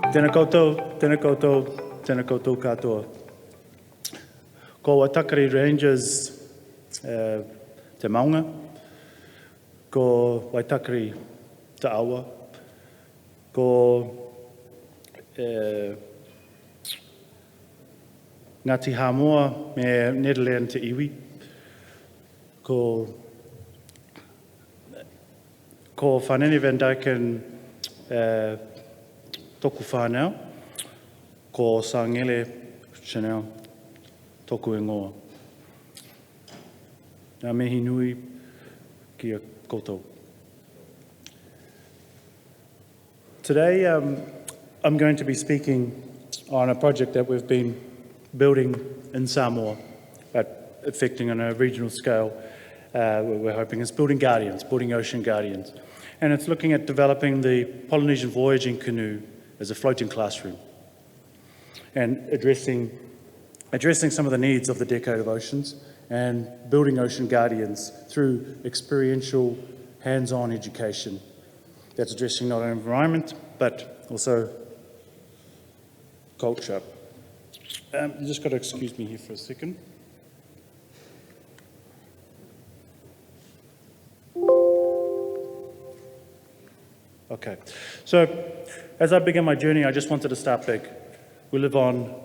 Tēnā koutou, tēnā koutou, tēnā koutou katoa. Ko Waitakere Rangers te maunga, ko Waitakere te awa, ko Ngāti Hāmoa me Nederland te iwi, ko Schannel van Dijken toku whānau, ko Sangele Schannel toku ingoa. Ngā mihi nui ki a koutou. Today I'm going to be speaking on a project that we've been building in Samoa, but affecting on a regional scale. We're hoping it's building guardians, building ocean guardians. And it's looking at developing the Polynesian voyaging canoe as a floating classroom and addressing some of the needs of the Decade of Oceans and building ocean guardians through experiential, hands-on education that's addressing not only environment, but also culture. You just got to excuse me here for a second. Okay, so as I began my journey, I just wanted to start big. We live on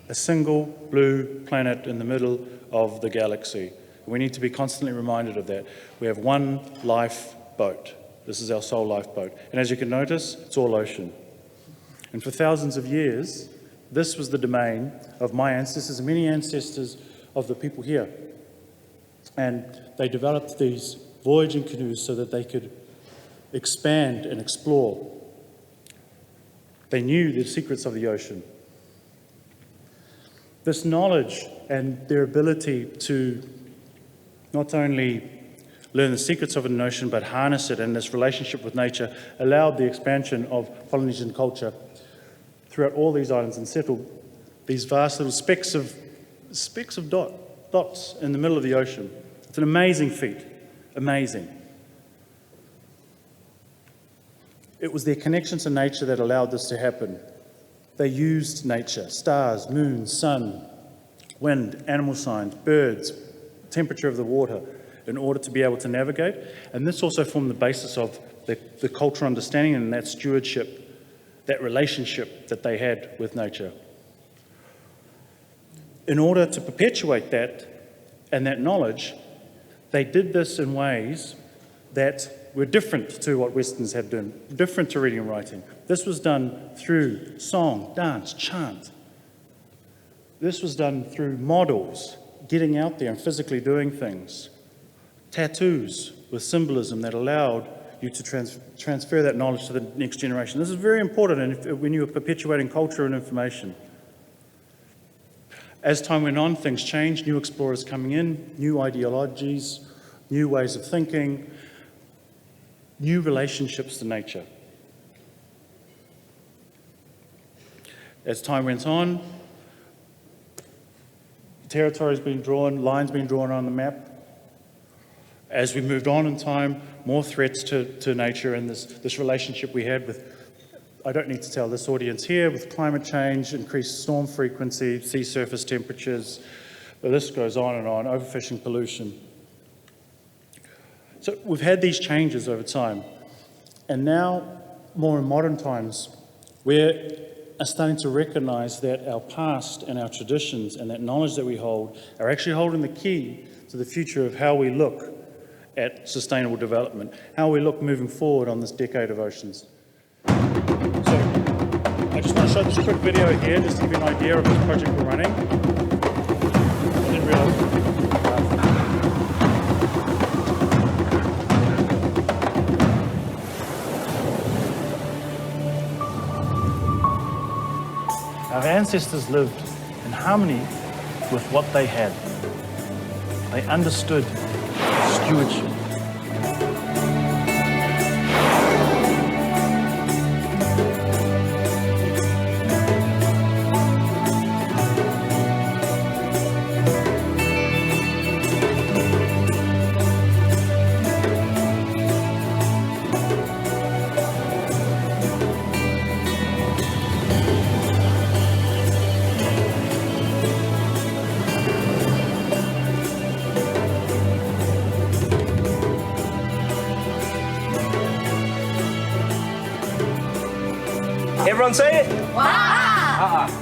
a single blue planet in the middle of the galaxy. We need to be constantly reminded of that. We have one lifeboat. This is our sole lifeboat. And as you can notice, it's all ocean. And for thousands of years, this was the domain of my ancestors and many ancestors of the people here. And they developed these voyaging canoes so that they could expand and explore. They knew the secrets of the ocean. This knowledge and their ability to not only learn the secrets of an ocean, but harness it in this relationship with nature, allowed the expansion of Polynesian culture throughout all these islands and settled these vast little specks of dots in the middle of the ocean. It's an amazing feat, amazing. It was their connection to nature that allowed this to happen. They used nature, stars, moon, sun, wind, animal signs, birds, temperature of the water, in order to be able to navigate. And this also formed the basis of the cultural understanding and that stewardship, that relationship that they had with nature. In order to perpetuate that and that knowledge, they did this in ways that were different to what Westerns had done, different to reading and writing. This was done through song, dance, chant. This was done through models, getting out there and physically doing things. Tattoos with symbolism that allowed you to transfer that knowledge to the next generation. This is very important when you are perpetuating culture and information. As time went on, things changed, new explorers coming in, new ideologies, new ways of thinking, new relationships to nature. As time went on, territories being drawn, lines being drawn on the map. As we moved on in time, more threats to nature and this relationship we had with, I don't need to tell this audience here, with climate change, increased storm frequency, sea surface temperatures, the list goes on and on, overfishing, pollution. So we've had these changes over time. And now, more in modern times, we're starting to recognize that our past and our traditions and that knowledge that we hold are actually holding the key to the future of how we look at sustainable development, how we look moving forward on this decade of oceans. So I just want to show this quick video here just to give you an idea of this project we're running. I didn't realize. Our ancestors lived in harmony with what they had. They understood stewardship. Everyone say it?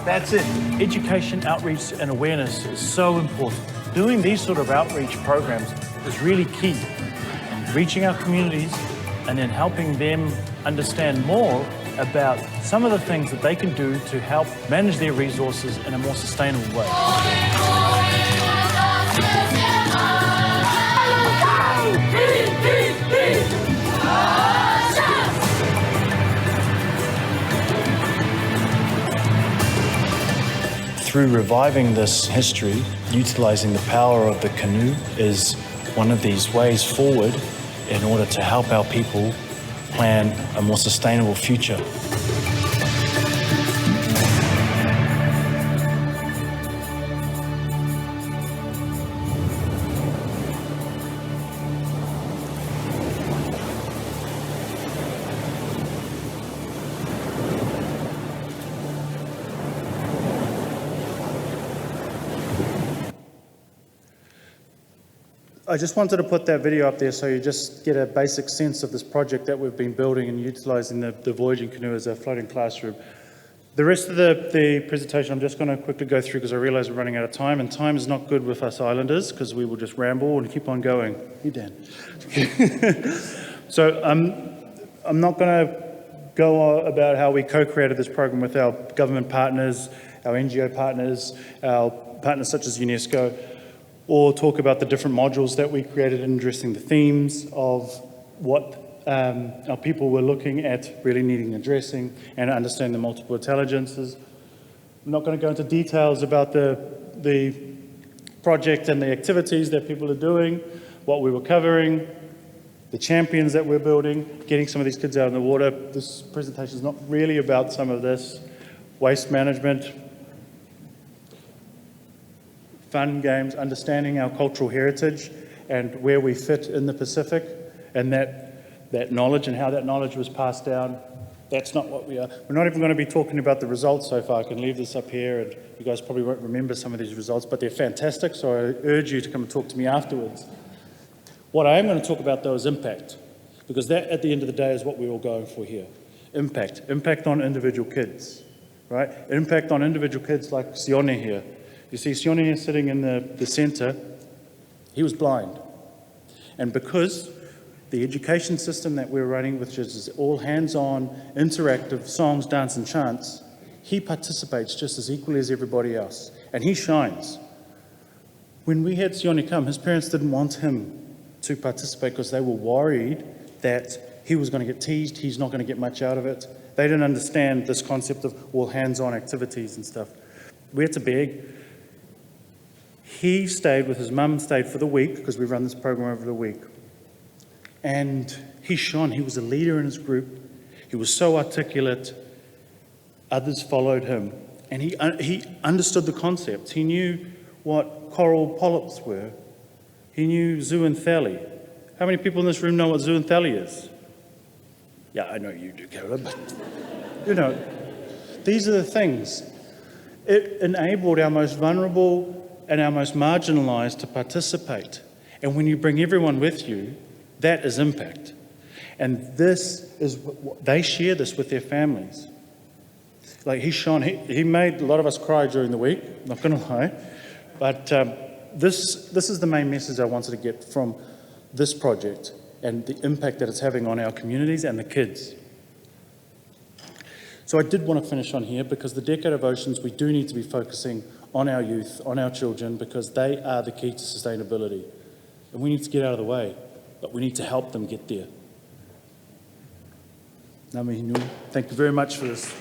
That's it. Education, outreach and awareness is so important. Doing these sort of outreach programs is really key. Reaching our communities and then helping them understand more about some of the things that they can do to help manage their resources in a more sustainable way. Through reviving this history, utilising the power of the canoe is one of these ways forward in order to help our people plan a more sustainable future. I just wanted to put that video up there so you just get a basic sense of this project that we've been building and utilising the voyaging canoe as a floating classroom. The rest of the presentation I'm just going to quickly go through because I realise we're running out of time, and time is not good with us islanders because we will just ramble and keep on going. You, Dan. So I'm not going to go about how we co-created this program with our government partners, our NGO partners, our partners such as UNESCO, or talk about the different modules that we created in addressing the themes of what our people were looking at really needing addressing and understanding the multiple intelligences. I'm not going to go into details about the project and the activities that people are doing, what we were covering, the champions that we're building, getting some of these kids out in the water. This presentation is not really about some of this. Waste management, fun games, understanding our cultural heritage and where we fit in the Pacific, and that knowledge and how that knowledge was passed down. That's not what we are. We're not even going to be talking about the results so far. I can leave this up here, and you guys probably won't remember some of these results, but they're fantastic, so I urge you to come and talk to me afterwards. What I am going to talk about, though, is impact, because that, at the end of the day, is what we're all going for here. Impact. Impact on individual kids, right? Impact on individual kids like Sione here. You see Sione here sitting in the centre. He was blind. And because the education system that we're running, which is all hands-on, interactive, songs, dance and chants, he participates just as equally as everybody else. And he shines. When we had Sione come, his parents didn't want him to participate because they were worried that he was going to get teased, he's not going to get much out of it. They didn't understand this concept of all hands-on activities and stuff. We had to beg. He stayed with his mum, stayed for the week, because we run this program over the week. And he shone. He was a leader in his group. He was so articulate. Others followed him. And he understood the concepts. He knew what coral polyps were. He knew zooanthely. How many people in this room know what zooanthely is? Yeah, I know you do, Carolyn, but you know, these are the things. It enabled our most vulnerable and our most marginalised to participate. And when you bring everyone with you, that is impact. And this is, they share this with their families. Like he shone, he made a lot of us cry during the week, not gonna lie. But this is the main message I wanted to get from this project and the impact that it's having on our communities and the kids. So I did want to finish on here because the Decade of Oceans, we do need to be focusing on our youth, on our children, because they are the key to sustainability. And we need to get out of the way, but we need to help them get there. Ngā mihi nui. Thank you very much for this.